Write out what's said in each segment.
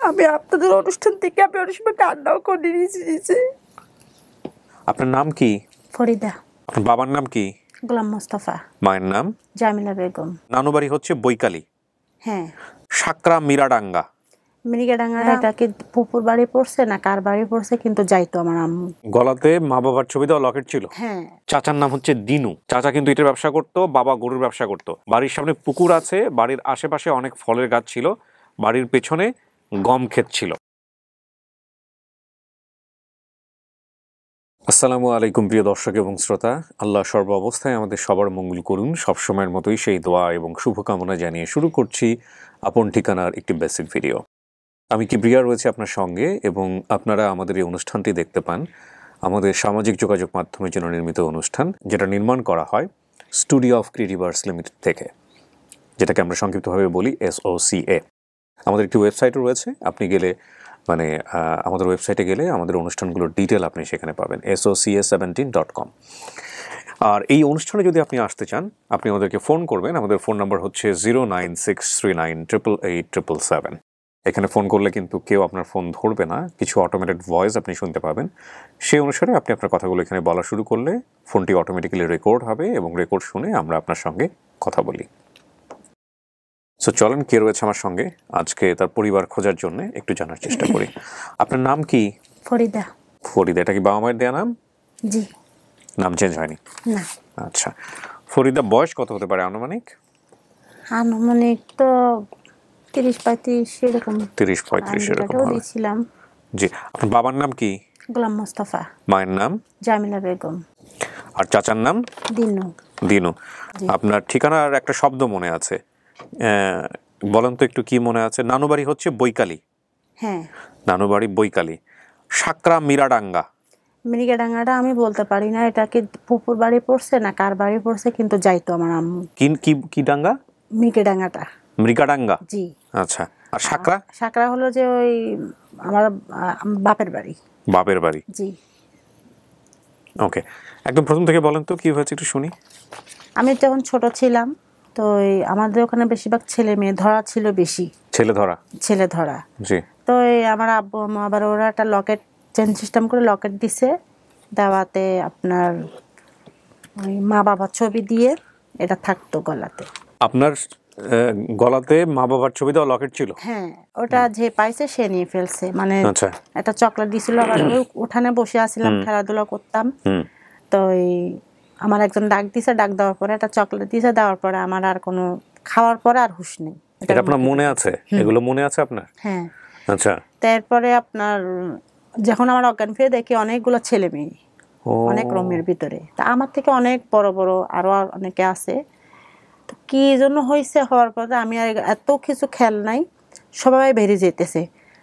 আমি আপনাদের অনুষ্ঠান থেকে আমি অনেক সময় কান্নাও করে নিয়েছি। আপনার নাম কি? ফরিদা। আপনার বাবার নাম কি? গোলাম মোস্তফা। মায়ের নাম? জামিলা বেগম। নানু বাড়ি হচ্ছে বৈকালী। হ্যাঁ। সাকরা মিরাডাঙ্গা। মিরিগাডাঙ্গাটা এটা কি পুকুর বাড়ি পড়ছে না কার বাড়ি পড়ছে, কিন্তু যাইতো আমার আম্মু। গলাতে মা বাবার ছবি দেওয়া লকেট ছিল। হ্যাঁ। চাচার নাম হচ্ছে দিনু। চাচা কিন্তু ইটের ব্যবসা করতো, বাবা গরুর ব্যবসা করতো। বাড়ির সামনে পুকুর আছে, বাড়ির আশেপাশে অনেক ফলের গাছ ছিল, বাড়ির পেছনে গম ক্ষেত ছিল। আসসালামু আলাইকুম প্রিয় দর্শক এবং শ্রোতা। আল্লাহ সর্ব অবস্থায় আমাদের সবার মঙ্গল করুন, সবসময়ের মতোই সেই দোয়া এবং শুভকামনা জানিয়ে শুরু করছি আপন ঠিকানার একটি বেসিক ভিডিও। আমি কিবরিয়া রয়েছে আপনার সঙ্গে, এবং আপনারা আমাদের এই অনুষ্ঠানটি দেখতে পান আমাদের সামাজিক যোগাযোগ মাধ্যমের জন্য নির্মিত অনুষ্ঠান, যেটা নির্মাণ করা হয় studio of creative arts limited থেকে, যেটাকে আমরা সংক্ষিপ্তভাবে বলি SOCA। আমাদের একটি ওয়েবসাইটও রয়েছে, আপনি গেলে আমাদের ওয়েবসাইটে গেলে আমাদের অনুষ্ঠানগুলোর ডিটেল আপনি সেখানে পাবেন, soca17.com। আর এই অনুষ্ঠানে যদি আপনি আসতে চান, আপনি আমাদেরকে ফোন করবেন। আমাদের ফোন নাম্বার হচ্ছে 09639887777। এখানে ফোন করলে কিন্তু কেউ আপনার ফোন ধরবে না, কিছু অটোমেটেড ভয়েস আপনি শুনতে পাবেন। সেই অনুসারে আপনি আপনার কথাগুলো এখানে বলা শুরু করলে ফোনটি অটোমেটিক্যালি রেকর্ড হবে, এবং রেকর্ড শুনে আমরা আপনার সঙ্গে কথা বলি। সো চলেন, কে রয়েছে আমার সঙ্গে আজকে তার পরিবার খোঁজার জন্য একটু জানার চেষ্টা করি। আপনার নাম কি? ফরিদা। ফরিদা, এটা কি বাবা মায়ের দেয়া নাম? জি। নাম চেঞ্জ হয়নি? না। আচ্ছা, ফরিদা বয়স কত হতে পারে আনুমানিক? আনুমানিক তো 30-35 এরকম। 30-35 এরকম হবে। দিয়েছিলাম। জি। আপনার বাবার নাম কি? গোলাম মোস্তফা। মায়ের নাম? জামিলা বেগম। আর চাচার নাম? দিনু। দিনু। আপনার ঠিকানার একটা শব্দ মনে আছে, বলেন তো একটু কি মনে আছে? নানু বাড়ি হচ্ছে বৈকালী। হ্যাঁ। নানু বাড়ি বৈকালী। সাকরা মিরাডাঙ্গা। মিরিগাডাঙ্গাটা আমি বলতে পারি না, এটা কি পুকুর বাড়ি পড়ছে না কার বাড়ি পড়ছে, কিন্তু যাইতো আমার আম্মু। কি ডাঙ্গা? মিরিগাডাঙ্গাটা। মৃগাডাঙ্গা। জি। আচ্ছা। আর সাকরা? সাকরা হলো যে ওই আমার বাপের বাড়ি। বাপের বাড়ি। জি। ওকে, একদম প্রথম থেকে বলেন তো কি হয়েছে একটু শুনি। আমি যখন ছোট ছিলাম, তো আমাদের ওখানে বেশিরভাগ ছেলে মেয়ে ধরা ছিল বেশি। ছেলে ধরা? জি। তো আমার আব্বু আম্মু আবার ওরা একটা লকেট চেন সিস্টেম করে লকেট দিছে, দেওয়াতে আপনার ওই মা বাবার ছবি দিয়ে এটা থাকতো গলাতে। আপনার গলাতে মা বাবার ছবি দেওয়া লকেট ছিল? হ্যাঁ, ওটা যে পাইছে সে নিয়ে ফেলছে। মানে আচ্ছা। একটা চকলেট দিছিল, আবার ওই উঠানে বসে আছিলাম, খেলাধুলা করতাম। তো আমার একজন ডাক দিছে, ডাক দেওয়ার পরে একটা চকলেট দিছে, দেওয়ার পরে আমার আর কোনো খাওয়ার পরে আর হুঁশ নেই। এটা আপনার মনে আছে? এগুলো মনে আছে আপনার? হ্যাঁ। আচ্ছা। তারপরে আপনার যখন আমার অজ্ঞান ফিরে দেখি অনেকগুলো ছেলে মেয়ে অনেক রুমের ভিতরে, তা আমার থেকে অনেক বড় বড় আরো অনেকে আছে। তো কি জন্য হয়েছে, হওয়ার পরে আমি আর এত কিছু খেয়াল নাই, সবাই বেরিয়ে যেতেছে,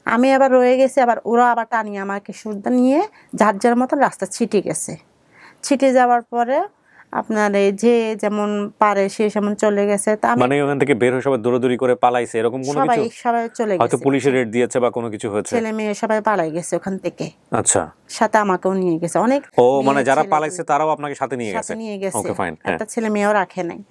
আমি আবার রয়ে গেছি। আবার ওরা আবার টানিয়ে আমাকে সুদ্ধা নিয়ে যার যার মতন রাস্তা ছিটে গেছে। ছিটে যাওয়ার পরে আপনার এই যে যেমন পারে সে যেমন চলে গেছে। তা মানে ওখান থেকে বের হয়ে সবাই দৌড়াদৌড়ি করে পালাইছে এরকম কোনো কিছু? সবাই চলে গেছে, হয়তো পুলিশের রেড দিয়েছে বা কোনো কিছু হয়েছে, ছেলে মেয়ে সবাই পালাই গেছে ওখান থেকে। আচ্ছা। সাথে আমাকেও নিয়ে গেছে অনেক। ও মানে যারা পালাইছে তারাও আপনাকে সাথে নিয়ে গেছে? ওকে, ফাইন। হ্যাঁ। একটা ছেলে মেয়েও রাখে নাই।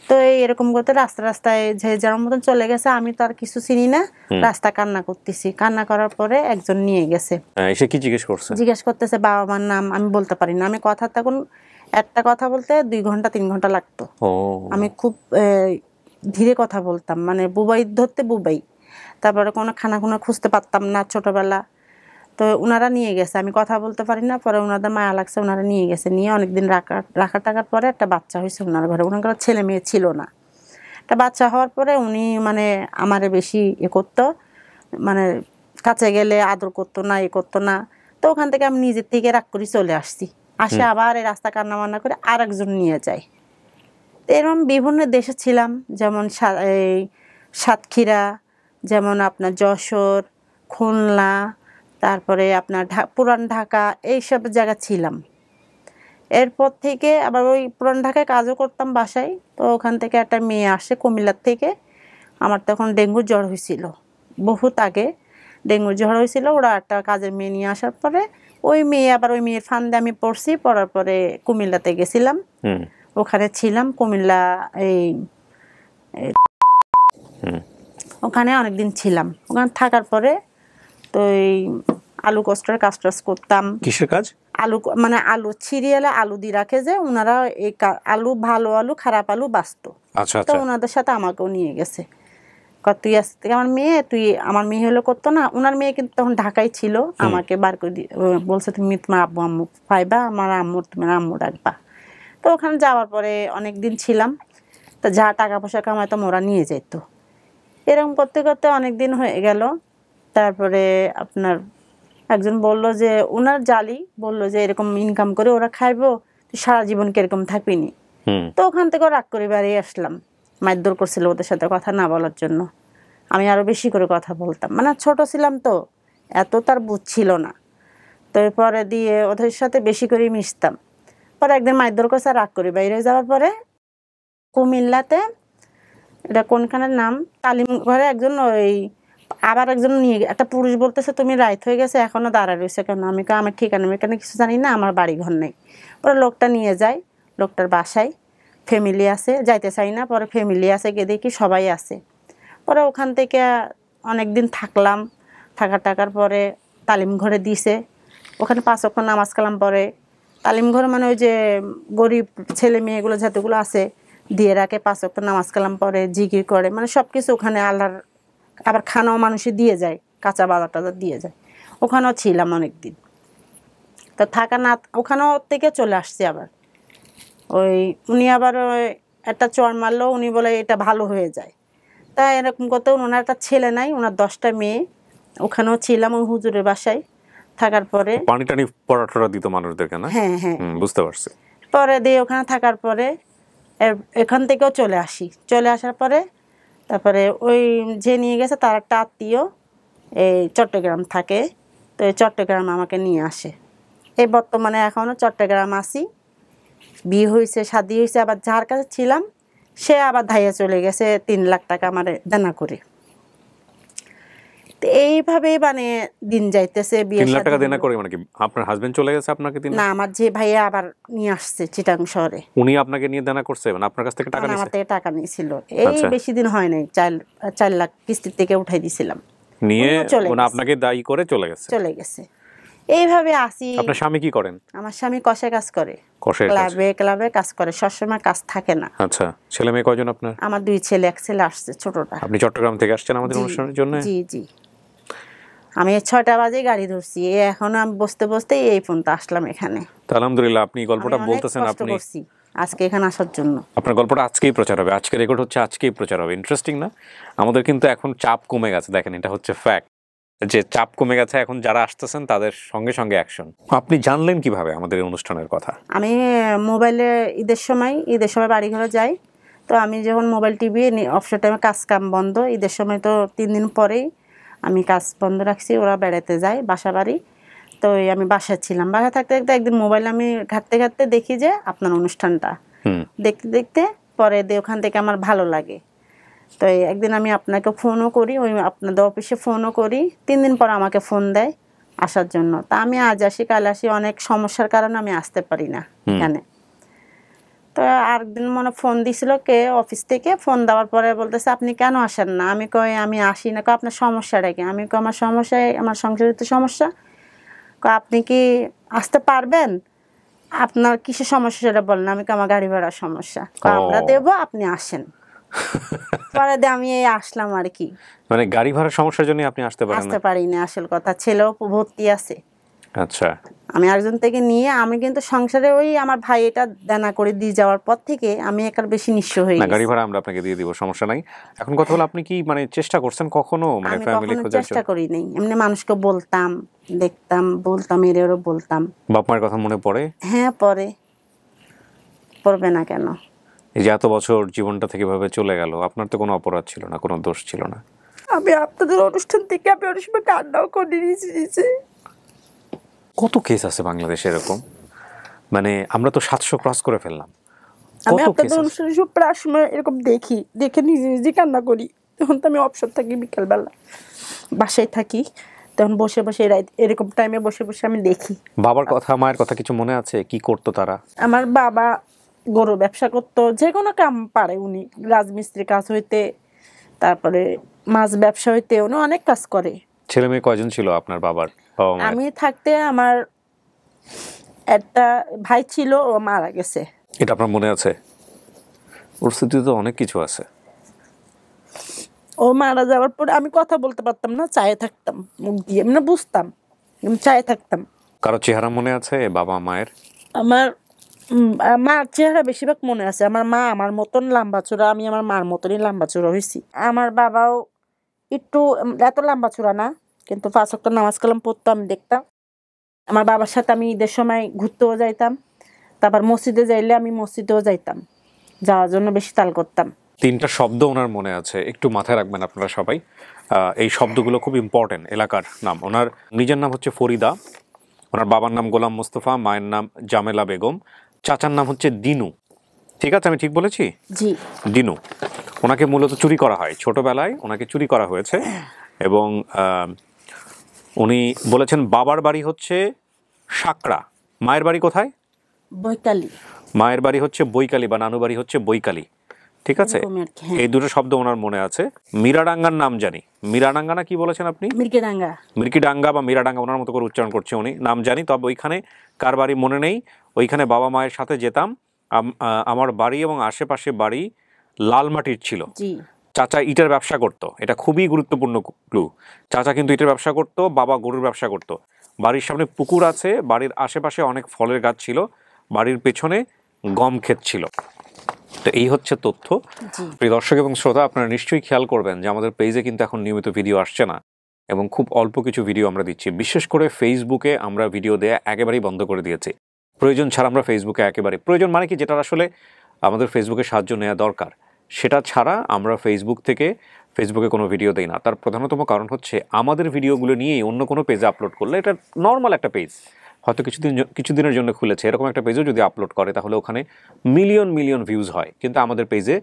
তো এরকম করতে রাস্তায় যে যার মতন চলে গেছে, আমি তো আর কিছু চিনি না, রাস্তা কান্না করতেছি। কান্না করার পরে একজন নিয়ে গেছে। এসে কি জিজ্ঞেস করতেছে বাবা মার নাম। আমি বলতে পারি না, আমি কথা তখন একটা কথা বলতে 2 ঘন্টা 3 ঘন্টা লাগতো। আমি খুব ধীরে কথা বলতাম, মানে বুবাই ধরতে বুবাই। তারপরে কোনো খানা খুঁজতে পারতাম না ছোটবেলা। তো ওনারা নিয়ে গেছে, আমি কথা বলতে পারি না। পরে ওনাদের মায়া লাগছে, ওনারা নিয়ে গেছে। নিয়ে অনেকদিন টাকার পরে একটা বাচ্চা হয়েছে ওনার ঘরে। ওনার ঘরে ছেলে মেয়ে ছিল না। একটা বাচ্চা হওয়ার পরে উনি মানে আমারে বেশি করতো, মানে কাছে গেলে আদর করতো না, করতো না। তো ওখান থেকে আমি নিজের থেকে রাগ করে চলে আসছি। আসে আবার এই রাস্তা কান্নামান্না করে আর একজন নিয়ে যায়। এরকম বিভিন্ন দেশে ছিলাম, যেমন এই সাতক্ষীরা, যেমন আপনার যশোর, খুলনা, তারপরে আপনার পুরান ঢাকা, এইসব জায়গা ছিলাম। এরপর থেকে আবার ওই পুরান ঢাকায় কাজও করতাম বাসায়। তো ওখান থেকে একটা মেয়ে আসে কুমিল্লার থেকে। আমার তখন ডেঙ্গুর জ্বর হয়েছিল, বহুত আগে ডেঙ্গুর জ্বর হয়েছিল। ওরা একটা কাজের মেয়ে নিয়ে আসার পরে ওই মেয়ে আবার ওই মেয়ের ফান্দে আমি পড়ছি। পড়ার পরে কুমিল্লাতে গেছিলাম, ওখানে ছিলাম। কুমিল্লা ওখানে অনেকদিন ছিলাম। ওখানে থাকার পরে তো এই আলু কষ্টের কাজ টাজ করতাম। কিসের কাজ? আলু মানে আলু সিরিয়ালে আলু দিয়ে রাখে যে ওনারা এই আলু, ভালো আলু খারাপ আলু বাঁচতো। আচ্ছা তো আচ্ছা। ওনাদের সাথে আমাকেও নিয়ে গেছে, তুই আজ থেকে আমার মেয়ে, তুই আমার মেয়ে হলো করতো না। ওনার মেয়ে কিন্তু তখন ঢাকায় ছিল, আমাকে বার করে বলছে তুমি তোমার আব্বু আম্মু পাইবা, আমার আম্মু তোমার আম্মু ডাকবা। তো ওখানে যাওয়ার পরে অনেক দিন ছিলাম। তো যা টাকা পয়সা কামাইতো ওরা নিয়ে যেত। এরকম করতে করতে অনেক দিন হয়ে গেল। তারপরে আপনার একজন বলল যে ওনার জালি বলল যে এরকম ইনকাম করে ওরা খাইবো, তুই সারা জীবন কিরকম থাকবিনি। তো ওখান থেকে রাগ করে বেরিয়ে আসলাম। মারধর করছিল ওদের সাথে কথা না বলার জন্য। আমি আরো বেশি করে কথা বলতাম, মানে ছোট ছিলাম তো, এত তার বুঝছিল না। তো এরপরে দিয়ে ওদের সাথে বেশি করে মিশতাম। পরে একদিন মারধর করছে, রাগ করে বাইরে যাওয়ার পরে কুমিল্লাতে, এটা কোনখানের নাম, তালিম ঘরে একজন ওই আবার একজন নিয়ে একটা পুরুষ বলতেছে তুমি রাইত হয়ে গেছে এখনো দাঁড়ায় রয়েছে কেন। আমি আমার ঠিকানা এখানে কিছু জানি না, আমার বাড়ি ঘর নেই। পরে লোকটা নিয়ে যায়, লোকটার বাসায় ফ্যামিলি আছে, যাইতে চাই না। পরে ফ্যামিলি আছে, গিয়ে দেখি সবাই আছে। পরে ওখান থেকে অনেক দিন থাকলাম। টাকার পরে তালিম ঘরে দিছে। ওখানে 5 ওয়াক্ত নামাজ কালাম পরে তালিম ঘরে, মানে ওই যে গরিব ছেলে মেয়েগুলো যতগুলো আছে দিয়ে রাখে, 5 ওয়াক্ত নামাজ কালাম পরে জিকির করে, মানে সব কিছু ওখানে আল্লাহর। আবার খানাও মানুষে দিয়ে যায়, কাঁচা বাজার টাজার দিয়ে যায়। ওখানেও ছিলাম অনেক দিন। তো থাকা না, ওখানেও থেকে চলে আসছি আবার। ওই উনি আবার ওই একটা চর মারলো, উনি বলে এটা ভালো হয়ে যায়। তা এরকম করতে ওনার একটা ছেলে নাই, ওনার 10টা মেয়ে। ওখানেও ছিলাম ওই হুজুরের বাসায় থাকার পরে। পানি টানি পড়াটা দিত মানুষদেরকে না? হ্যাঁ হ্যাঁ। বুঝতে পারছি। পরে দিয়ে ওখানে থাকার পরে এখান থেকেও চলে আসি। চলে আসার পরে তারপরে ওই যে নিয়ে গেছে তার একটা আত্মীয় এই চট্টগ্রাম থাকে। তো এই চট্টগ্রাম আমাকে নিয়ে আসে। এই বর্তমানে এখনও চট্টগ্রাম আসি। বিয়ে হয়েছে, শাদি হয়েছে। আবার যার কাছে ছিলাম সে আবার ধাইয়া চলে গেছে 3 লাখ টাকা আমার দেনা করে। তো এইভাবে মানে দিন যাইতেছে। 3 লাখ টাকা দেনা করে মানে কি আপনার হাজবেন্ড চলে গেছে আপনাকে? না, আমার যে ভাইয়া আবার নিয়ে আসছে চিটাং শহরে। উনি আপনাকে নিয়ে দেনা করছে, মানে আপনার কাছ থেকে টাকা নিয়েছে? আমার থেকে টাকা নিয়েছিল। এই বেশি দিন হয় নাই, 4 লাখ কিস্তির থেকে উঠাই দিছিলাম। নিয়ে উনি আপনাকে দায়ী করে চলে গেছে। এইভাবে আসি। আপনার স্বামী কি করেন? আমার স্বামী কষে কাজ করে, ক্লাবে কাজ করে, সবসময় কাজ থাকে না। আচ্ছা, ছেলে মেয়ে কয়জন আপনার? আমার 2 ছেলে, এক ছেলে আসছে ছোটটা। আপনি চট্টগ্রাম থেকে আসছেন আমাদের অনুষ্ঠানের জন্য? জি জি। আমি 6টা বাজে গাড়ি ধরছি, এখন আমি বসতে বসতে এই পর্যন্ত আসলাম এখানে। তো আলহামদুলিল্লাহ, আপনি গল্পটা বলতেছেন, আপনি আজকে এখানে আসার জন্য। আপনার গল্পটা আজকেই প্রচার হবে, আজকে রেকর্ড হচ্ছে, আজকেই প্রচার হবে। ইন্টারেস্টিং না? আমাদের কিন্তু এখন চাপ কমে গেছে, দেখেন এটা হচ্ছে ফ্যাক্ট, যে চাপ কমে গেছে। এখন যারা আসতেছেন তাদের সঙ্গে সঙ্গে অ্যাকশন। আপনি জানলেন কিভাবে আমাদের এই অনুষ্ঠানের কথা? আমি মোবাইলে ঈদের সময় বাড়ি ঘরে যাই। তো আমি যখন মোবাইল টিভি অবসর টাইমে কাজ কাম বন্ধ, ঈদের সময় তো 3 দিন পরেই আমি কাজ বন্ধ রাখছি, ওরা বেড়াতে যায় বাসা বাড়ি। তো আমি বাসায় ছিলাম, বাসায় থাকতে থাকতে একদিন মোবাইল আমি ঘাঁটতে দেখি যে আপনার অনুষ্ঠানটা। দেখতে পরে ওখান থেকে আমার ভালো লাগে। তো একদিন আমি আপনাকে ফোনও করি, ওই আপনাদের অফিসে ফোনও করি। 3 দিন পর আমাকে ফোন দেয় আসার জন্য। তা আমি আজ আসি কাল আসি, অনেক সমস্যার কারণে আমি আসতে পারি না এখানে। তো আরেকদিন মনে ফোন দিছিল কে অফিস থেকে, ফোন দেওয়ার পরে বলতেছে আপনি কেন আসেন না? আমি কই আমি আসি না। আপনার সমস্যাটা কি? আমি কই আমার সমস্যা, আমার সংসারিত সমস্যা। আপনি কি আসতে পারবেন? আপনার কিসের সমস্যা সেটা বলেন। আমি কই আমার গাড়ি ভাড়ার সমস্যা। আমরা দেবো, আপনি আসেন। পরে আমি এই আসলাম আর কি। মানে গাড়ি ভাড়ার সমস্যার জন্য আপনি আসতে পারি না আসল কথা। ছেলেও ভর্তি আছে। আচ্ছা। আমি আরেকজন থেকে নিয়ে, আমি কিন্তু সংসারে ওই আমার ভাই এটা দেনা করে দিয়ে যাওয়ার পর থেকে আমি একার বেশি নিঃস্ব হয়ে গেছি। গাড়ি ভাড়া আমরা আপনাকে দিয়ে দিব, সমস্যা নাই। এখন কথা হলো, আপনি কি মানে চেষ্টা করছেন কখনো মানে ফ্যামিলি খোঁজার জন্য? চেষ্টা করি নাই, এমনি মানুষকে বলতাম, দেখতাম, বলতাম, এরও বলতাম। বাপ মায়ের কথা মনে পড়ে? হ্যাঁ পড়বে না কেন? এই যে এত বছর জীবনটা থেকে ভাবে চলে গেল, আপনার তো কোনো অপরাধ ছিল না, কোনো দোষ ছিল না। আমি আপনাদের অনুষ্ঠান থেকে আমি অনেক সময় কান্নাও করে নিয়েছি। কত কেস আছে বাংলাদেশে এরকম, মানে আমরা তো 700 ক্রস করে ফেললাম। আমি আপনাদের অনুষ্ঠানে সব প্রায় সময় এরকম দেখে নিজে কান্না করি। তখন তো আমি অবসর থাকি, বিকালবেলা বাসায় থাকি, তখন বসে এরকম টাইমে বসে আমি দেখি। বাবার কথা মায়ের কথা কিছু মনে আছে? কি করতো তারা? আমার বাবা গরু ব্যবসা করতো, যে কোনো কাম পারে উনি, রাজমিস্ত্রি কাজ হইতে, তারপরে মাছ ব্যবসা হইতে উনি অনেক কাজ করে। ছেলে মেয়ে কয়জন ছিল আপনার বাবা মায়ের? আমি থাকতে আমার একটা ভাই ছিল, ও মারা গেছে। এটা আপনার মনে আছে? ওর স্মৃতিতে তো অনেক কিছু আছে। ও মারা যাওয়ার পরে আমি কথা বলতে পারতাম না, চায়ে থাকতাম মুখ দিয়ে, মানে বুঝতাম, আমি চায়ে থাকতাম। কারো চেহারা মনে আছে বাবা মায়ের? আমার মার চেহারা বেশিরভাগ মনে আছে। আমার মা আমার মতন লম্বা চূড়া, আমি আমার মার মতনই লম্বা চূড়া হয়েছি। আমার বাবাও একটু এত লম্বা চূড়া না, কিন্তু 5 ওয়াক্ত নামাজ কালাম পড়তো, আমি দেখতাম। আমার বাবার সাথে আমি ঈদের সময় ঘুরতেও যাইতাম, তারপর মসজিদে যাইলে আমি মসজিদেও যাইতাম, যাওয়ার জন্য বেশি তাল করতাম। 3টা শব্দ ওনার মনে আছে, একটু মাথায় রাখবেন আপনারা সবাই। এই শব্দগুলো খুব ইম্পর্টেন্ট। এলাকার নাম, ওনার নিজের নাম হচ্ছে ফরিদা, ওনার বাবার নাম গোলাম মোস্তফা, মায়ের নাম জামেলা বেগম, চাচার নাম হচ্ছে দিনু। ঠিক আছে, আমি ঠিক বলেছি? জি। দিনু। ওনাকে মূলত চুরি করা হয়, ছোটবেলায় ওনাকে চুরি করা হয়েছে। এবং উনি বলেছেন বাবার বাড়ি হচ্ছে সাকরা, মায়ের বাড়ি কোথায়? বৈকালি। মায়ের বাড়ি হচ্ছে বৈকালি বা নানু বাড়ি হচ্ছে বৈকালি। ঠিক আছে, এই দুটো শব্দ ওনার মনে আছে। মিরাডাঙ্গার নাম জানি। মিরাডাঙ্গা না কি বলেছেন আপনি? মিরকিডাঙ্গা। মিরকিডাঙ্গা বা মিরাডাঙ্গা ওনার মতো করে উচ্চারণ করছে উনি, নাম জানি। তবে ওইখানে কার বাড়ি মনে নেই। ওইখানে বাবা মায়ের সাথে যেতাম। আমার বাড়ি এবং আশেপাশে বাড়ি লাল মাটির ছিল। চাচা ইটের ব্যবসা করত, এটা খুবই গুরুত্বপূর্ণ ক্লু। চাচা কিন্তু ইটের ব্যবসা করত, বাবা গরুর ব্যবসা করত। বাড়ির সামনে পুকুর আছে, বাড়ির আশেপাশে অনেক ফলের গাছ ছিল, বাড়ির পেছনে গম ক্ষেত ছিল। তো এই হচ্ছে তথ্য। প্রিয় দর্শক এবং শ্রোতা, আপনারা নিশ্চয়ই খেয়াল করবেন যে আমাদের পেজে কিন্তু এখন নিয়মিত ভিডিও আসছে না, এবং খুব অল্প কিছু ভিডিও আমরা দিচ্ছি। বিশেষ করে ফেসবুকে আমরা ভিডিও দেয়া একেবারেই বন্ধ করে দিয়েছি। প্রয়োজন ছাড়া আমরা ফেসবুকে একেবারে, প্রয়োজন মানে কি, যেটা আসলে আমাদের ফেসবুকে সাহায্য নেওয়া দরকার, সেটা ছাড়া আমরা ফেসবুকে কোনো ভিডিও দেই না। তার প্রধানতম কারণ হচ্ছে আমাদের ভিডিওগুলো নিয়েই অন্য কোনো পেজে আপলোড করলে, এটা নর্মাল একটা পেজ, হয়তো কিছুদিনের জন্য খুলেছে, এরকম একটা পেজও যদি আপলোড করে তাহলে ওখানে মিলিয়ন ভিউজ হয়। কিন্তু আমাদের পেজে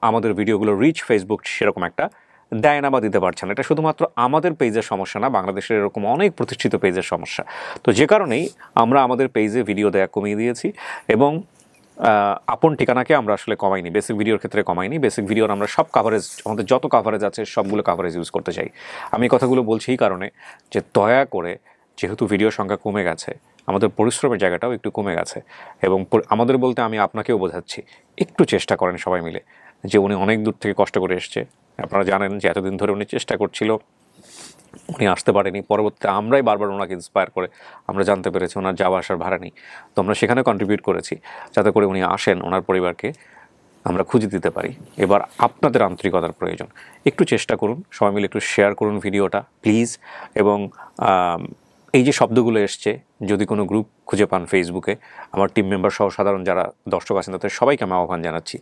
আমাদের ভিডিওগুলো রিচ ফেসবুক সেরকম একটা দেয় না বা দিতে পারছে না। এটা শুধুমাত্র আমাদের পেজের সমস্যা না, বাংলাদেশের এরকম অনেক প্রতিষ্ঠিত পেজের সমস্যা। তো যে কারণেই আমরা আমাদের পেজে ভিডিও দেয়া কমিয়ে দিয়েছি, এবং আপন ঠিকানাকে আমরা আসলে কমাইনি, বেসিক ভিডিওর ক্ষেত্রে কমাইনি। বেসিক ভিডিওর আমরা সব কাভারেজ, আমাদের যত কাভারেজ আছে সবগুলো কাভারেজ ইউজ করতে চাই। আমি কথাগুলো বলছি এই কারণে যে দয়া করে, যেহেতু ভিডিওর সংখ্যা কমে গেছে, আমাদের পরিশ্রমের জায়গাটাও একটু কমে গেছে, এবং আমাদের বলতে আমি আপনাকেও বোঝাচ্ছি, একটু চেষ্টা করেন সবাই মিলে। যে উনি অনেক দূর থেকে কষ্ট করে এসছে, আপনারা জানেন যে এতদিন ধরে উনি চেষ্টা করছিল, উনি আসতে পারেনি। পরবর্তীতে আমরাই বারবার ওনাকে ইন্সপায়ার করে আমরা জানতে পেরেছি ওনার যাওয়া আসার ভাড়া নেই, তো আমরা সেখানে কন্ট্রিবিউট করেছি যাতে করে উনি আসেন, ওনার পরিবারকে আমরা খুঁজে দিতে পারি। এবার আপনাদের আন্তরিকতার প্রয়োজন, একটু চেষ্টা করুন, সবাই মিলে একটু শেয়ার করুন ভিডিওটা প্লিজ। এবং এই যে শব্দগুলো এসছে, যদি কোনো গ্রুপ খুঁজে পান ফেসবুকে, আমার টিম মেম্বার সহ সাধারণ যারা দর্শক আছেন তাদের সবাইকে আমি আহ্বান জানাচ্ছি,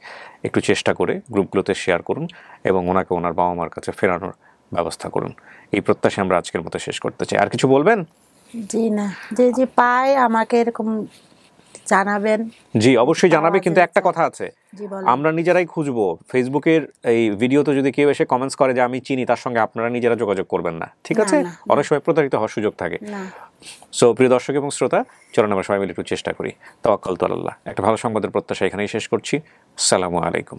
একটু চেষ্টা করে গ্রুপগুলোতে শেয়ার করুন এবং ওনাকে ওনার বাবা মার কাছে ফেরানোর ব্যবস্থা করুন। এই প্রত্যাশা আমরা আজকের মতো শেষ করতে চাই। আর কিছু বলবেন? জি না, যে পায় আমাকে এরকম জানাবেন। জি অবশ্যই জানাবে, কিন্তু একটা কথা আছে, আমরা নিজেরাই খুঁজবো। ফেসবুকের এই ভিডিওতে যদি কেউ এসে কমেন্টস করে যে আমি চিনি, তার সঙ্গে আপনারা নিজেরা যোগাযোগ করবেন না, ঠিক আছে? অনেক সময় প্রতারিত হওয়ার সুযোগ থাকে। সো প্রিয় দর্শক এবং শ্রোতা, চলুন আমরা সবাই মিলে একটু চেষ্টা করি। তাওয়াক্কালতু আলাল্লাহ। একটা ভালো সংবাদের প্রত্যাশা এখানেই শেষ করছি। আসসালামু আলাইকুম।